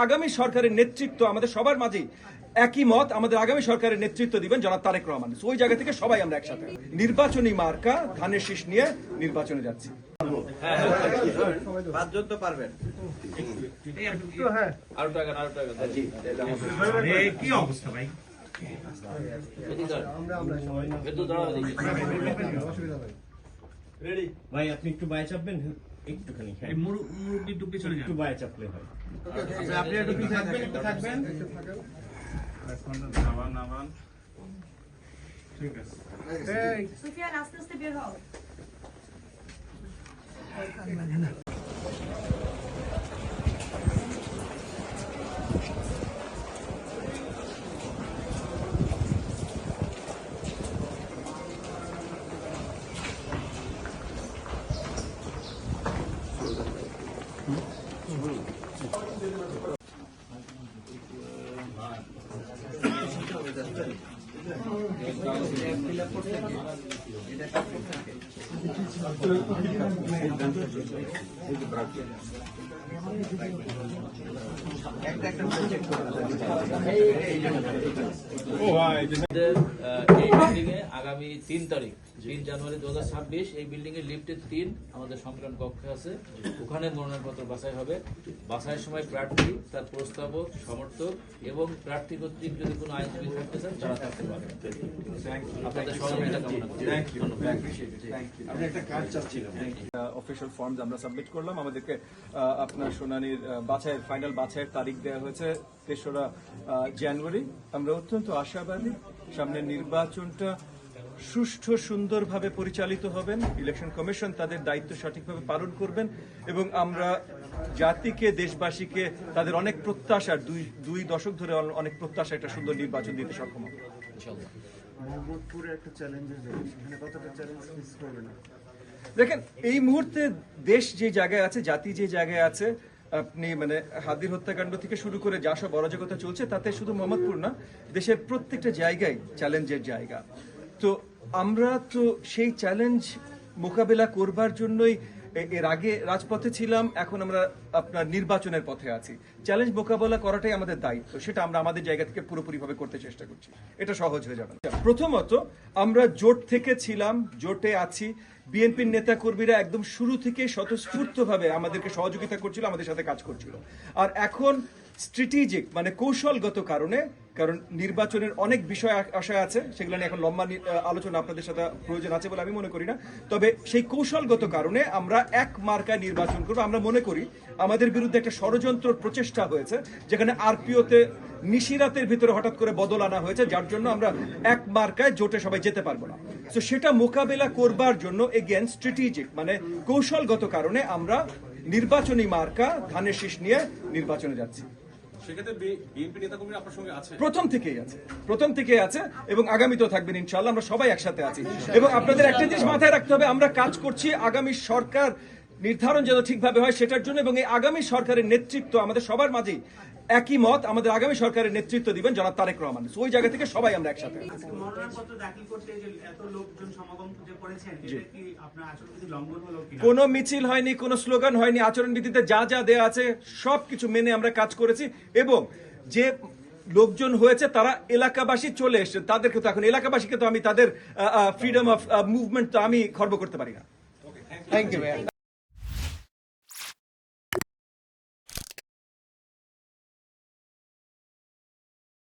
আগামী সরকারের নেতৃত্ব আমাদের সবার মাঝেই একই মত, আমাদের আগামী সরকারের নেতৃত্ব দিবেন জনাব তারেক রহমান। ওই জায়গা থেকে সবাই আমরা একসাথে নির্বাচনী মার্কা ধানের শীষ নিয়ে নির্বাচনে যাচ্ছি। কি অবস্থা ভাই? ভাই আপনি একটু বায়ে চাপবেন, একটুখানি মুরব্বি একটু পিছনে একটু বায়ে চাপলে হয়। আপনি একটু থাকবেন, একটু থাকবেন। নামান ঠিক আছে। সুফিয়ান আস্তে আস্তে বের হও। আগামী 3 তারিখ 3 জানুয়ারি 2026 এই বিল্ডিং এর লিফটের 3 আমাদের সংকলন কক্ষে আছে, ওখানে মনোনয়নপত্র বাছাই হবে। বাছাইয়ের সময় প্রার্থী, তার প্রস্তাবক, সমর্থক এবং প্রার্থী কর্তৃক যদি কোনো আইনজীবী থাকতে চান তারা থাকতে পারেন। আপনাদের সহযোগিতা কামনা করি। আমি একটা কার্ড চাচ্ছিলাম। অফিশিয়াল ফর্মস আমরা সাবমিট করলাম। আমাদেরকে আপনার শুনানির বাছাইয়ের ফাইনাল বাছাইয়ের তারিখ দেওয়া হয়েছে 3রা জানুয়ারি। আমরা অত্যন্ত আশাবাদী সামনের নির্বাচনটা সুষ্ঠু সুন্দরভাবে পরিচালিত হবেন, ইলেকশন কমিশন তাদের দায়িত্ব সঠিকভাবে পালন করবেন এবং আমরা জাতিকে, দেশবাসীকে তাদের অনেক প্রত্যাশার দুই দশক ধরে অনেক প্রত্যাশা একটা সুন্দর নির্বাচন দিতে সক্ষম হবে। দেখেন, এই মুহূর্তে দেশ যে জায়গায় আছে, জাতি যে জায়গায় আছে, আপনি মানে হাদির হত্যাকাণ্ড থেকে শুরু করে যা সব অরাজকতা চলছে, তাতে শুধু মোহাম্মদপুর না, দেশের প্রত্যেকটা জায়গায় চ্যালেঞ্জের জায়গা। তো আমরা তো সেই চ্যালেঞ্জ মোকাবেলা করবার জন্যই এর আগে রাজপথে ছিলাম, এখন আমরা আপনার নির্বাচনের পথে আছি। চ্যালেঞ্জ মোকাবেলা করাটাই আমাদের দায়িত্ব, সেটা আমরা আমাদের জায়গা থেকে পুরোপুরিভাবে করতে চেষ্টা করছি। এটা সহজ হয়ে যাবে না। প্রথমত, আমরা জোট থেকে ছিলাম, জোটে আছি। বিএনপির নেতা কর্মীরা একদম শুরু থেকে স্বতঃস্ফূর্তভাবে আমাদেরকে সহযোগিতা করছিল, আমাদের সাথে কাজ করছিল। আর এখন স্ট্র্যাটেজিক মানে কৌশলগত কারণে, কারণ নির্বাচনের অনেক বিষয় আশা আছে, সেগুলো নিয়ে এখন লম্বা আলোচনা আপনাদের সাথে প্রয়োজন আছে বলে আমি মনে করি না। তবে সেই কৌশলগত কারণে আমরা এক মার্কায় নির্বাচন করবো। আমরা মনে করি আমাদের বিরুদ্ধে একটা ষড়যন্ত্র প্রচেষ্টা হয়েছে, যেখানে আরপিওতে নিশিরাতের ভিতরে হঠাৎ করে বদল আনা হয়েছে, যার জন্য আমরা এক মার্কায় জোটে সবাই যেতে পারবো না। তো সেটা মোকাবেলা করবার জন্য এগেন স্ট্র্যাটেজিক মানে কৌশলগত কারণে আমরা নির্বাচনী মার্কা ধানের শীষ নিয়ে নির্বাচনে যাচ্ছি। প্রথম থেকেই আছে এবং আগামীতেও থাকবেন ইনশাআল্লাহ। আমরা সবাই একসাথে আছি এবং আপনাদের একটা জিনিস মাথায় রাখতে হবে, আমরা কাজ করছি আগামী সরকার নির্ধারণ যেন ঠিকভাবে হয় সেটার জন্য, এবং এই আগামী সরকারের নেতৃত্ব আমাদের সবার মাঝেই একই মত, আমাদের আগামী সরকারের নেতৃত্ব দিবেন জনাব তারেক রহমান। ওই জায়গা থেকে সবাই আমরা একসাথে। কোনো মিছিল হয়নি, কোনো স্লোগান হয়নি, আচরণবিধিতে যা যা দেয়া আছে সবকিছু মেনে আমরা কাজ করেছি এবং যে লোকজন হয়েছে তারা এলাকাবাসী চলে এসেছেন, তাদেরকে তো এখন এলাকাবাসীকে তো আমি তাদের ফ্রিডম অফ মুভমেন্ট তো আমি খর্ব করতে পারি না। Thank you.